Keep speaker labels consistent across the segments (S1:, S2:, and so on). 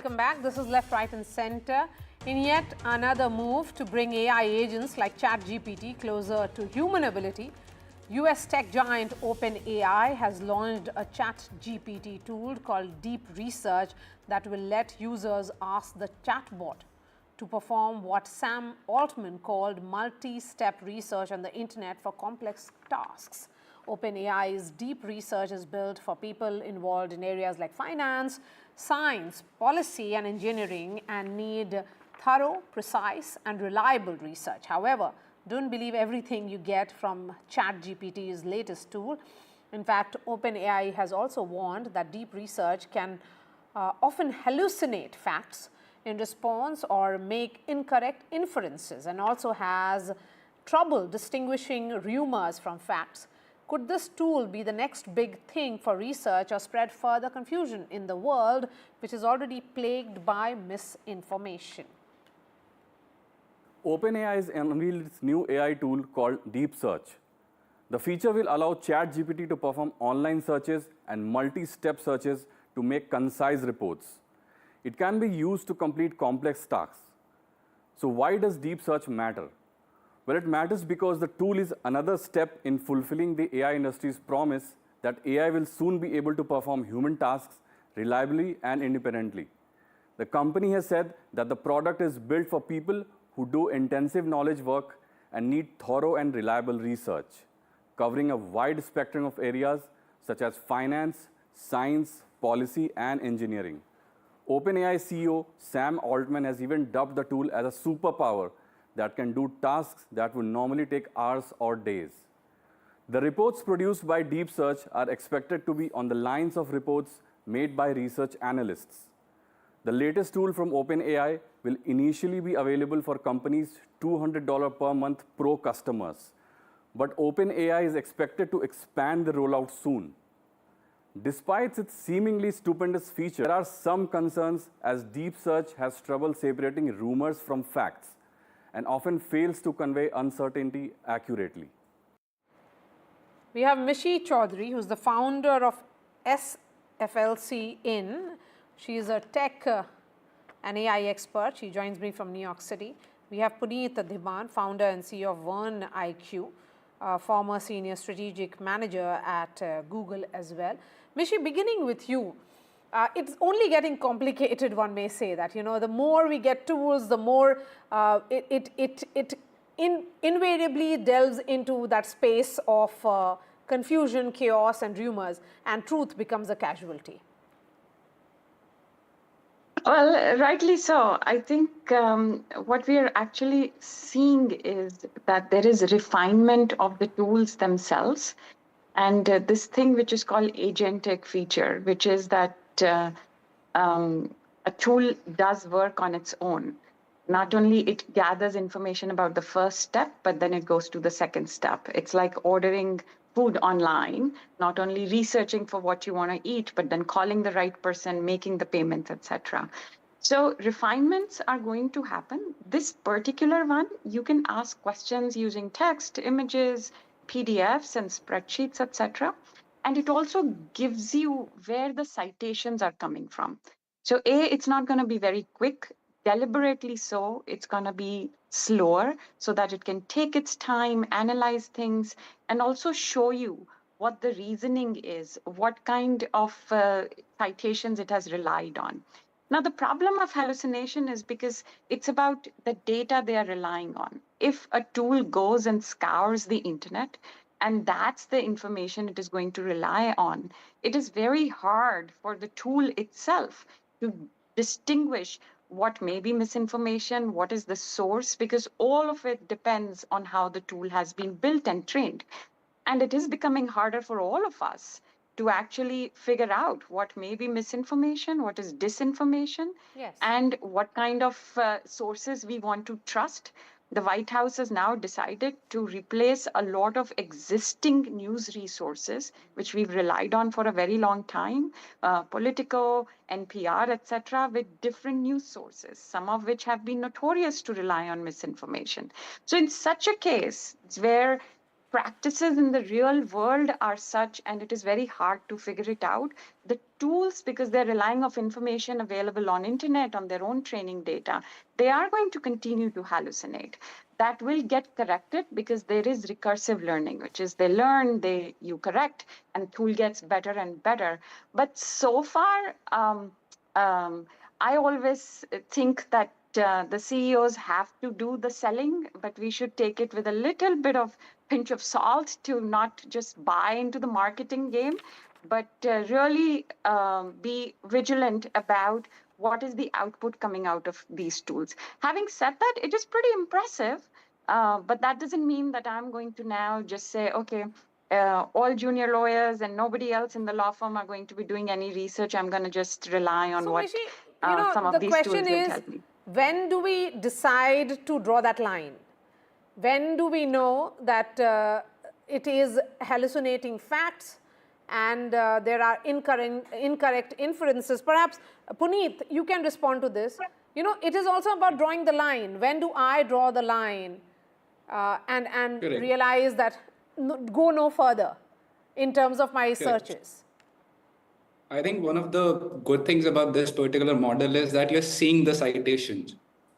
S1: welcome back. This is Left, Right and Center. In yet another move to bring AI agents like ChatGPT closer to human ability, US tech giant OpenAI has launched a ChatGPT tool called Deep Research that will let users ask the chatbot to perform what Sam Altman called multi-step research on the internet for complex tasks. OpenAI's Deep Research is built for people involved in areas like finance, science, policy and engineering and need thorough, precise and reliable research. However, don't believe everything you get from ChatGPT's latest tool. In fact, OpenAI has also warned that deep research can often hallucinate facts in response or make incorrect inferences and also has trouble distinguishing rumors from facts. Could this tool be the next big thing for research or spread further confusion in the world, which is already plagued by misinformation?
S2: OpenAI has unveiled its new AI tool called Deep Search. The feature will allow ChatGPT to perform online searches and multi-step searches to make concise reports. It can be used to complete complex tasks. So why does Deep Search matter? Well, it matters because the tool is another step in fulfilling the AI industry's promise that AI will soon be able to perform human tasks reliably and independently. The company has said that the product is built for people who do intensive knowledge work and need thorough and reliable research, covering a wide spectrum of areas such as finance, science, policy, and engineering. OpenAI CEO Sam Altman has even dubbed the tool as a superpower that can do tasks that would normally take hours or days. The reports produced by Deep Search are expected to be on the lines of reports made by research analysts. The latest tool from OpenAI will initially be available for companies' $200 per month pro customers, but OpenAI is expected to expand the rollout soon. Despite its seemingly stupendous feature, there are some concerns as Deep Search has trouble separating rumors from facts and often fails to convey uncertainty accurately.
S1: We have Mishi Chaudhary, who's the founder of SFLC In. She is a tech and AI expert. She joins me from New York City. We have Puneet Dhiman, founder and CEO of Vern IQ, former senior strategic manager at Google as well. Mishi, beginning with you, it's only getting complicated, one may say that, the more we get tools, the more it invariably delves into that space of confusion, chaos and rumors, and truth becomes a casualty.
S3: Well, rightly so. I think what we are actually seeing is that there is refinement of the tools themselves. And this thing which is called agentic feature, which is that a tool does work on its own. Not only it gathers information about the first step, but then it goes to the second step. It's like ordering food online, not only researching for what you want to eat, but then calling the right person, making the payments, etc. So refinements are going to happen. This particular one, you can ask questions using text, images, PDFs and spreadsheets, etc. And it also gives you where the citations are coming from. So it's not going to be very quick, deliberately so. It's going to be slower so that it can take its time, analyze things, and also show you what the reasoning is, what kind of citations it has relied on. Now, the problem of hallucination is because it's about the data they are relying on. If a tool goes and scours the internet, and that's the information it is going to rely on, it is very hard for the tool itself to distinguish what may be misinformation, what is the source, because all of it depends on how the tool has been built and trained. And it is becoming harder for all of us to actually figure out what may be misinformation, what is disinformation,
S1: yes,
S3: and what kind of sources we want to trust. The White House has now decided to replace a lot of existing news resources, which we've relied on for a very long time, Politico, NPR, etc., with different news sources, some of which have been notorious to rely on misinformation. So in such a case, it's where practices in the real world are such, and it is very hard to figure it out. The tools, because they're relying on information available on internet, on their own training data, they are going to continue to hallucinate. That will get corrected because there is recursive learning, which is they learn, you correct, and tool gets better and better. But so far, I always think that the CEOs have to do the selling, but we should take it with a little bit of pinch of salt to not just buy into the marketing game, but really be vigilant about what is the output coming out of these tools. Having said that, it is pretty impressive, but that doesn't mean that I'm going to now just say, okay, all junior lawyers and nobody else in the law firm are going to be doing any research. I'm going to just rely on
S1: So,
S3: what
S1: Mishi,
S3: some of
S1: the
S3: these
S1: question
S3: tools will
S1: is,
S3: tell me.
S1: when do we decide to draw that line? When do we know that it is hallucinating facts and there are incorrect inferences? Perhaps, Puneet, you can respond to this. It is also about drawing the line. When do I draw the line and realize that go no further in terms of my searches?
S4: I think one of the good things about this particular model is that you're seeing the citations.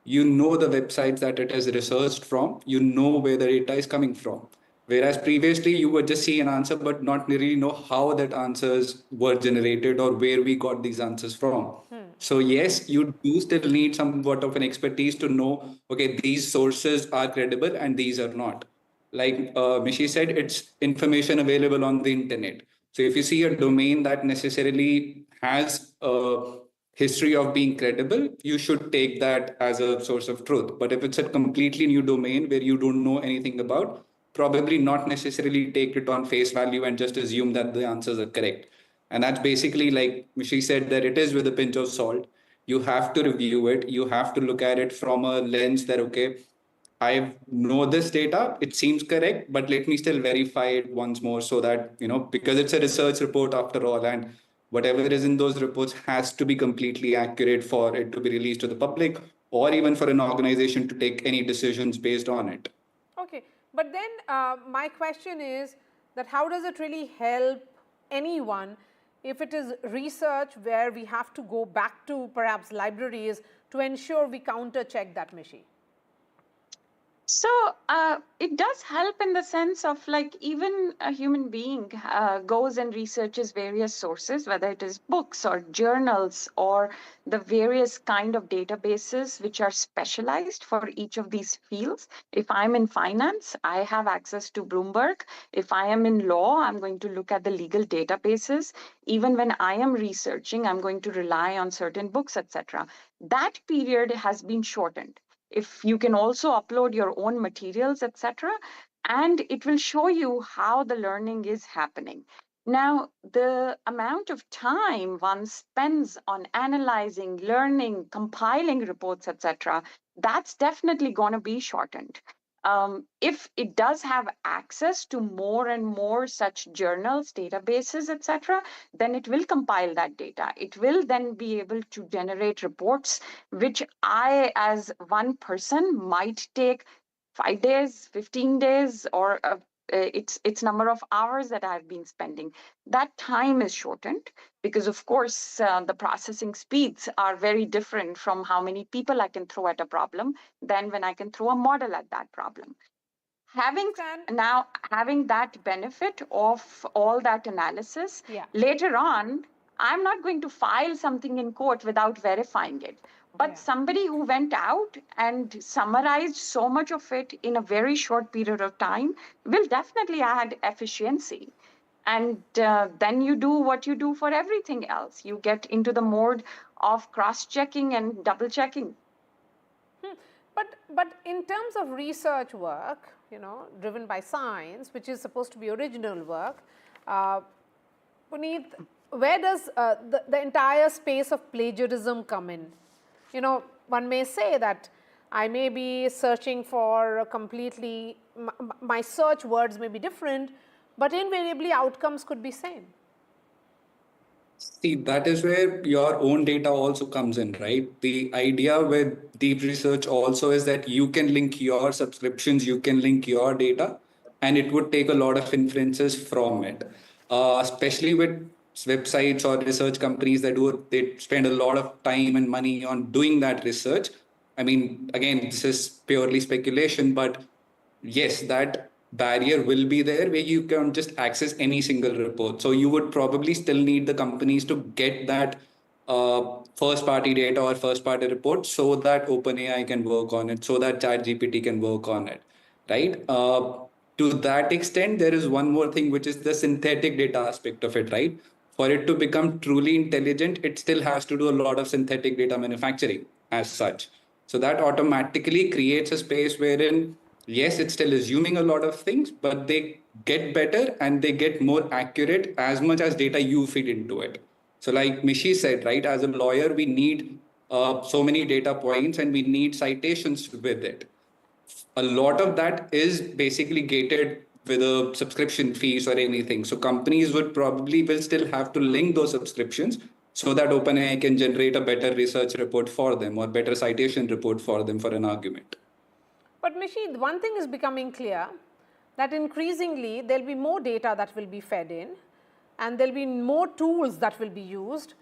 S4: You know the websites that it is researched from, you know where the data is coming from. Whereas previously you would just see an answer, but not really know how that answers were generated or where we got these answers from. So yes, you do still need somewhat of an expertise to know, okay, these sources are credible and these are not. Like Mishi said, it's information available on the internet. So if you see a domain that necessarily has a history of being credible, you should take that as a source of truth. But if it's a completely new domain where you don't know anything about, probably not necessarily take it on face value and just assume that the answers are correct. And that's basically, like Mishi said, that it is with a pinch of salt. You have to review it. You have to look at it from a lens that, okay, I know this data, it seems correct, but let me still verify it once more so that, because it's a research report after all, and whatever is in those reports has to be completely accurate for it to be released to the public or even for an organization to take any decisions based on it.
S1: Okay, but then my question is that how does it really help anyone if it is research where we have to go back to perhaps libraries to ensure we counter check that, Mishi?
S3: So it does help in the sense of, like, even a human being goes and researches various sources, whether it is books or journals or the various kind of databases which are specialized for each of these fields. If I'm in finance, I have access to Bloomberg. If I am in law, I'm going to look at the legal databases. Even when I am researching, I'm going to rely on certain books, etc. That period has been shortened. If you can also upload your own materials, etc., and it will show you how the learning is happening. Now, the amount of time one spends on analyzing, learning, compiling reports, etc., that's definitely going to be shortened. If it does have access to more and more such journals, databases, etc., then it will compile that data. It will then be able to generate reports, which I, as one person, might take 5 days, 15 days, or its number of hours that I've been spending. That time is shortened because, of course, the processing speeds are very different from how many people I can throw at a problem than when I can throw a model at that problem. Having that benefit of all that analysis, later on, I'm not going to file something in court without verifying it. But somebody who went out and summarized so much of it in a very short period of time will definitely add efficiency. And then you do what you do for everything else. You get into the mode of cross-checking and double-checking.
S1: But in terms of research work, driven by science, which is supposed to be original work, Puneet, where does the entire space of plagiarism come in? One may say that I may be searching for completely, my search words may be different, but invariably outcomes could be same.
S4: See, that is where your own data also comes in, right? The idea with deep research also is that you can link your subscriptions, you can link your data, and it would take a lot of inferences from it. Especially with websites or research companies they spend a lot of time and money on doing that research. I mean, again, this is purely speculation, but yes, that barrier will be there where you can just access any single report. So you would probably still need the companies to get that first party data or first party report so that OpenAI can work on it, so that ChatGPT can work on it, right? To that extent, there is one more thing, which is the synthetic data aspect of it, right? For it to become truly intelligent, it still has to do a lot of synthetic data manufacturing as such. So that automatically creates a space wherein, yes, it's still assuming a lot of things, but they get better and they get more accurate as much as data you feed into it. So like Mishi said, right, as a lawyer, we need so many data points and we need citations with it. A lot of that is basically gated with a subscription fees or anything. So companies would probably will still have to link those subscriptions so that OpenAI can generate a better research report for them or better citation report for them for an argument.
S1: But Mishi, one thing is becoming clear, that increasingly there'll be more data that will be fed in and there'll be more tools that will be used.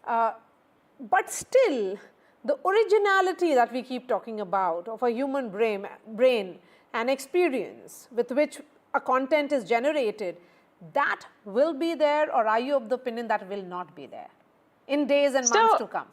S1: But still, the originality that we keep talking about of a human brain and experience with which a content is generated, that will be there, or are you of the opinion that will not be there in days and months to come?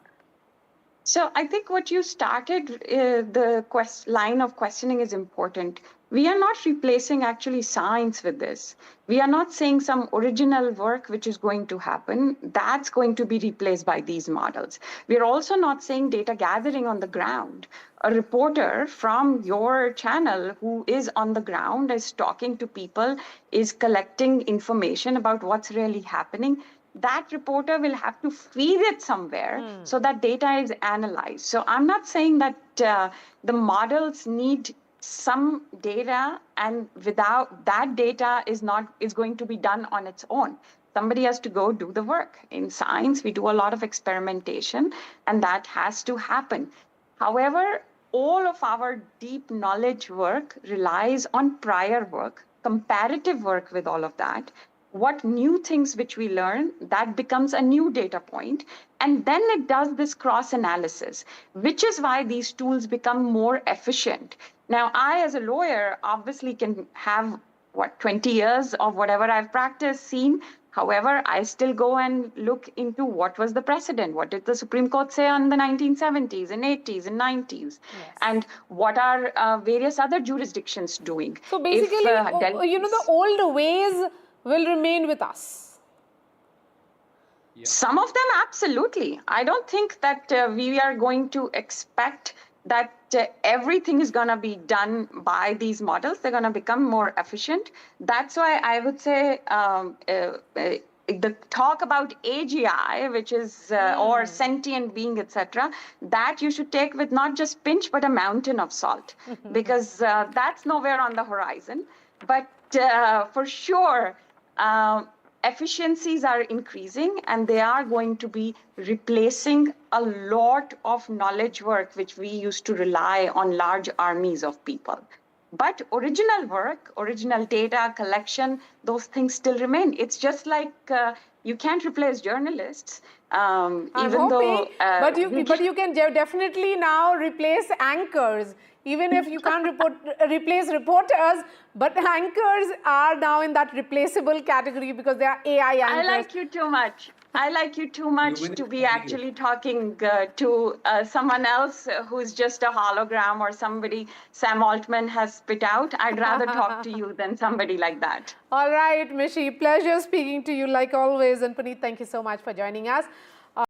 S3: So I think what you started, the line of questioning is important. We are not replacing actually science with this. We are not saying some original work which is going to happen, that's going to be replaced by these models. We are also not saying data gathering on the ground. A reporter from your channel who is on the ground, is talking to people, is collecting information about what's really happening. That reporter will have to feed it somewhere so that data is analyzed. So I'm not saying that the models need some data, and without that data is going to be done on its own. Somebody has to go do the work. In science, we do a lot of experimentation, and that has to happen. However, all of our deep knowledge work relies on prior work, comparative work with all of that. What new things which we learn, that becomes a new data point. And then it does this cross analysis, which is why these tools become more efficient. Now, I, as a lawyer, obviously can have 20 years of whatever I've practiced, seen. However, I still go and look into what was the precedent. What did the Supreme Court say on the 1970s and 80s and 90s? Yes. And what are various other jurisdictions doing?
S1: So basically, the old ways will remain with us.
S3: Yeah. Some of them, absolutely. I don't think that we are going to expect that everything is going to be done by these models. They're going to become more efficient. That's why I would say the talk about AGI, which is or sentient being, etc., that you should take with not just pinch but a mountain of salt, because that's nowhere on the horizon. But for sure, efficiencies are increasing, and they are going to be replacing a lot of knowledge work which we used to rely on large armies of people. But original work, original data collection, those things still remain. It's just like you can't replace journalists.
S1: But you can definitely now replace anchors. Even if you can't replace reporters, but anchors are now in that replaceable category because they are AI anchors.
S3: I like you too much. I like you too much to be actually talking to someone else who's just a hologram or somebody Sam Altman has spit out. I'd rather talk to you than somebody like that.
S1: All right, Mishi, pleasure speaking to you like always. And Puneet, thank you so much for joining us.